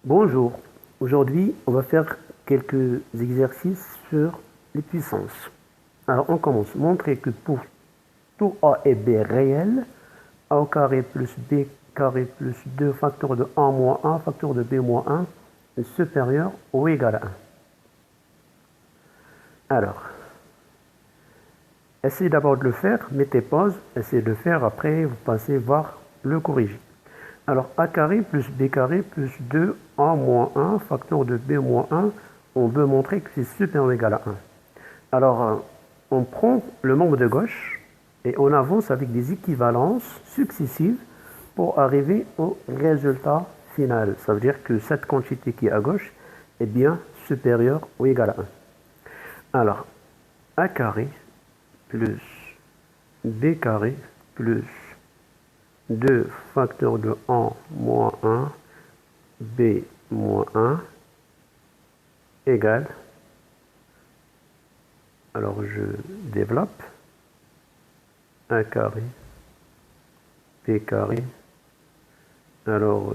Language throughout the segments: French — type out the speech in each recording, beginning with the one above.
Bonjour, aujourd'hui on va faire quelques exercices sur les puissances. Alors on commence. Montrer que pour tout A et B réels, A au carré plus B carré plus 2 facteur de A moins 1 facteur de B moins 1 est supérieur ou égal à 1. Alors, essayez d'abord de le faire, mettez pause, essayez de le faire, après vous passez voir le corriger. Alors A carré plus B carré plus 2A moins 1 facteur de B moins 1, on veut montrer que c'est supérieur ou égal à 1. Alors on prend le membre de gauche et on avance avec des équivalences successives pour arriver au résultat final. Ça veut dire que cette quantité qui est à gauche est bien supérieure ou égale à 1. Alors A carré plus B carré plus 2 facteur de A moins 1, B moins 1, égale, alors je développe, A carré, B carré, alors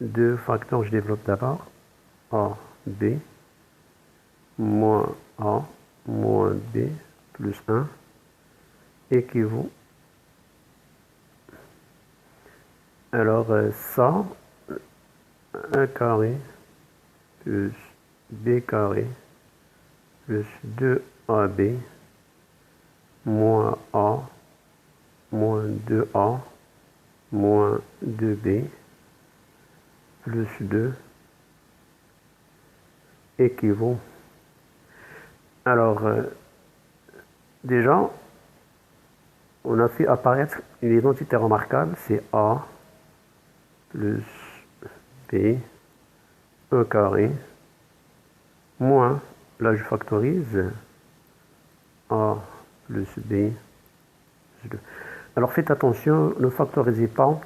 2 facteurs, je développe d'abord, A, B, moins A, moins B, plus 1, équivaut. Alors ça, 1 carré plus B carré plus 2AB moins A moins 2A moins 2B plus 2 équivaut. Alors déjà, on a fait apparaître une identité remarquable, c'est A plus B, 1 carré, moins, là je factorise, A plus B plus 2. Alors faites attention, ne factorisez pas,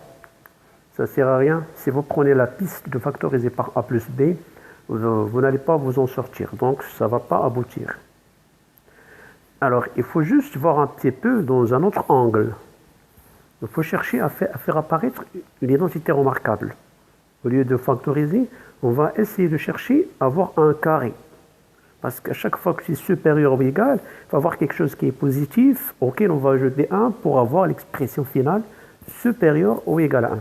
ça ne sert à rien. Si vous prenez la piste de factoriser par A plus B, vous n'allez pas vous en sortir, donc ça ne va pas aboutir. Alors il faut juste voir un petit peu dans un autre angle. Il faut chercher à faire apparaître une identité remarquable. Au lieu de factoriser, on va essayer de chercher à avoir un carré. Parce qu'à chaque fois que c'est supérieur ou égal, il faut avoir quelque chose qui est positif, auquel on va ajouter 1 pour avoir l'expression finale supérieure ou égale à 1.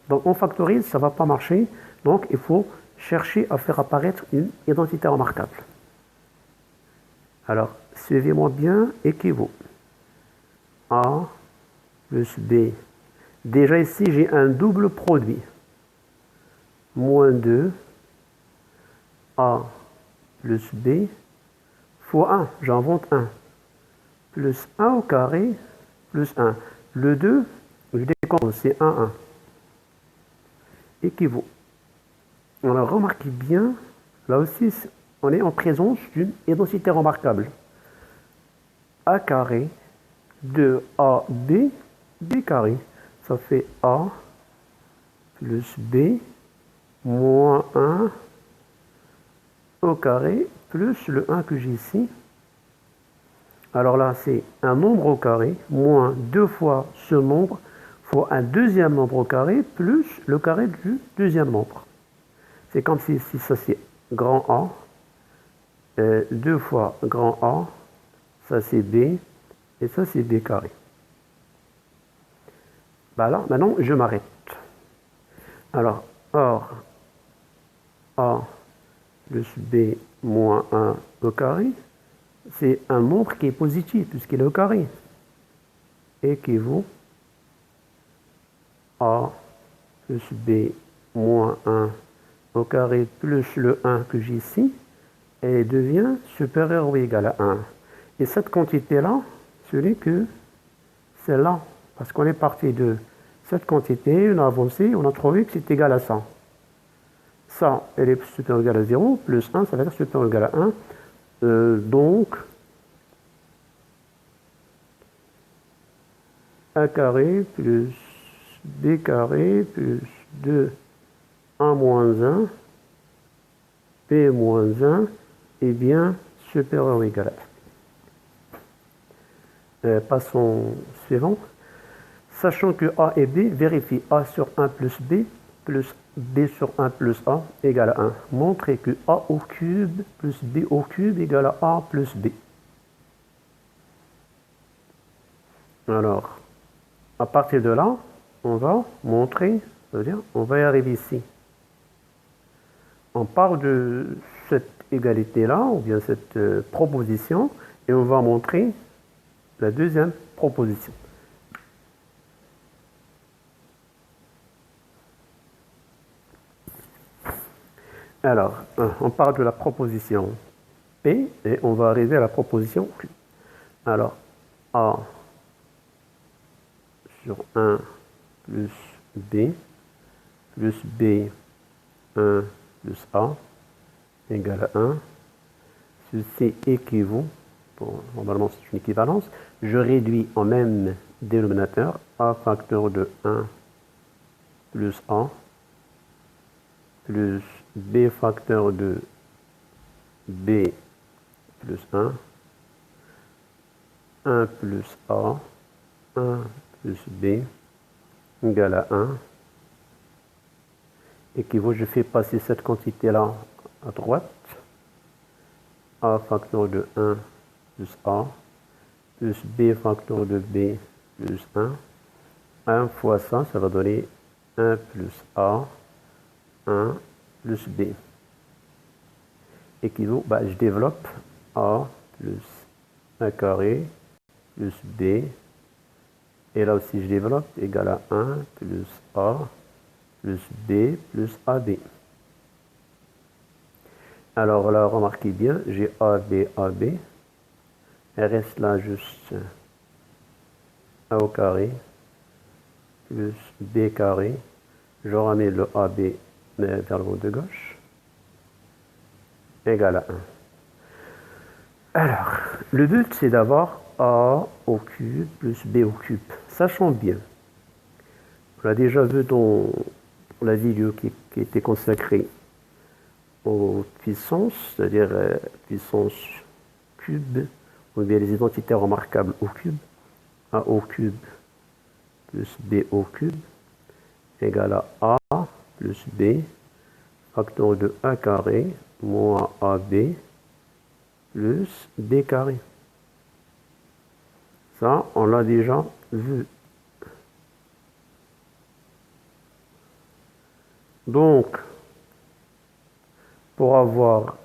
Donc on factorise, ça ne va pas marcher. Donc il faut chercher à faire apparaître une identité remarquable. Alors, suivez-moi bien, équivaut. A plus B. Déjà ici, j'ai un double produit. Moins 2, A plus B, fois 1, j'invente 1, plus 1 au carré, plus 1. Le 2, je décompose, c'est 1, 1. Équivaut. Alors remarquez bien, là aussi, on est en présence d'une identité remarquable. A carré, 2AB, B carré. Ça fait A plus B moins 1 au carré plus le 1 que j'ai ici. Alors là, c'est un nombre au carré moins 2 fois ce nombre fois un deuxième nombre au carré plus le carré du deuxième nombre. C'est comme si ça c'est grand A, 2 fois grand A, ça c'est B, et ça c'est B carré. Ben là, maintenant je m'arrête. Alors, or, A plus B moins 1 au carré, c'est un nombre qui est positif puisqu'il est au carré. Équivaut A plus B moins 1 au carré plus le 1 que j'ai ici et devient supérieur ou égal à 1. Et cette quantité-là, ce n'est que celle-là. Parce qu'on est parti de cette quantité, on a avancé, on a trouvé que c'est égal à 100. Ça, elle est supérieure ou égale à 0, plus 1, ça va être supérieur ou égal à 1. Donc, A carré plus B carré plus 2, 1 moins 1, B moins 1 est bien supérieur ou égal à 1. Passons suivant. Sachant que A et B, vérifie A sur 1 plus B plus b sur 1 plus a égale à 1. Montrez que a au cube plus b au cube égale à a plus b. Alors, à partir de là, on va montrer, ça veut dire, on va y arriver ici. On part de cette égalité-là, ou bien cette proposition, et on va montrer la deuxième proposition. Alors, on part de la proposition P, et on va arriver à la proposition Q. Alors, A sur 1 plus B, plus B, 1 plus A, égale à 1. Ceci équivaut, normalement c'est une équivalence, je réduis en même dénominateur A facteur de 1 plus A, plus B facteur de B plus 1, 1 plus A, 1 plus B, égale à 1. Équivaut, je fais passer cette quantité-là à droite. A facteur de 1 plus A, plus B facteur de B plus 1. 1 fois ça, ça va donner 1 plus A, 1 plus B. Équivaut, je développe A plus 1 carré plus B. Et là aussi, je développe égal à 1 plus A plus B plus AB. Alors là, remarquez bien, j'ai AB, AB. Il reste là juste A au carré plus B carré. Je ramène le AB vers le haut de gauche. Égal à 1. Alors, le but c'est d'avoir A au cube plus B au cube. Sachant bien, on l'a déjà vu dans la vidéo qui était consacrée aux puissances, c'est-à-dire puissance cube, ou bien les identités remarquables au cube. A au cube plus B au cube égale à A plus B facteur de A carré moins AB plus B carré. Ça, on l'a déjà vu. Donc, pour avoir,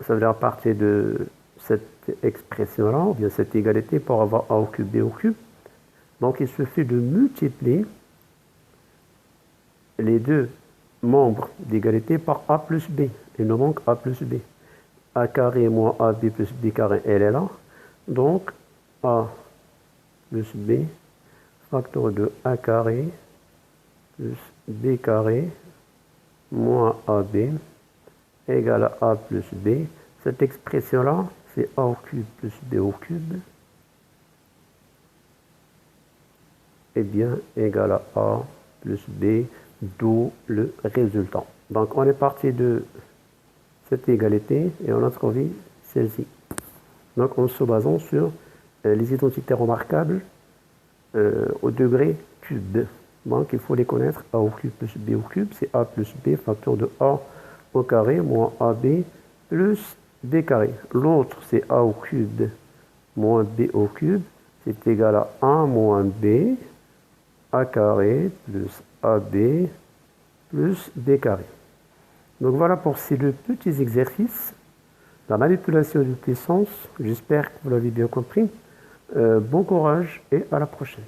ça veut dire à partir de cette expression-là, ou bien cette égalité, pour avoir A au cube, B au cube, donc il suffit de multiplier les deux membres d'égalité par A plus B. Il nous manque A plus B. A carré moins AB plus B carré, elle est là. Donc, A plus B, facteur de A carré plus B carré moins AB égale à A plus B. Cette expression-là, c'est A au cube plus B au cube. Et bien, égale à A plus B, d'où le résultat. Donc, on est parti de cette égalité et on a trouvé celle-ci. Donc, en se basant sur les identités remarquables au degré cube. Donc, il faut les connaître. A au cube plus B au cube, c'est A plus B, facteur de A au carré, moins AB plus B carré. L'autre, c'est A au cube moins B au cube, c'est égal à 1 moins B, A carré plus AB plus B carré. Donc voilà pour ces deux petits exercices. La manipulation de puissance, j'espère que vous l'avez bien compris. Bon courage et à la prochaine.